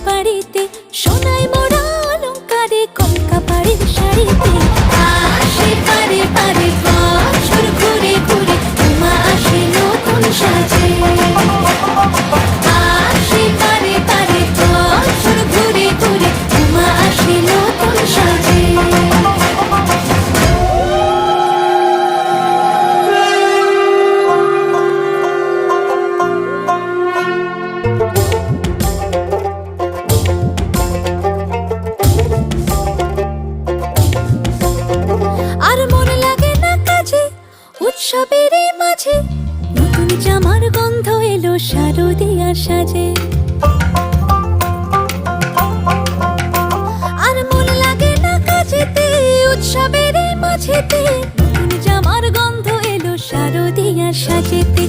বাড়িতে, সোনায় মোড়া অলংকারে কলকা বাড়ির শাড়িতে। আসে পারে পারে বছর ঘুরে ঘুরে, উমা আসে নতুন সাজে। আসে পারে পারে বছর ঘুরে ঘুরে, উমা আসে নতুন সাজে। আর মন লাগে না কাজে, উৎসবের মাঝে নতুন জামার গন্ধ এলো শারদিয়ার সাজে। আর মন লাগে না কাজেতে, উৎসবের মাঝেতে নতুন জামার গন্ধ এলো শারদিয়ার সাজেতে।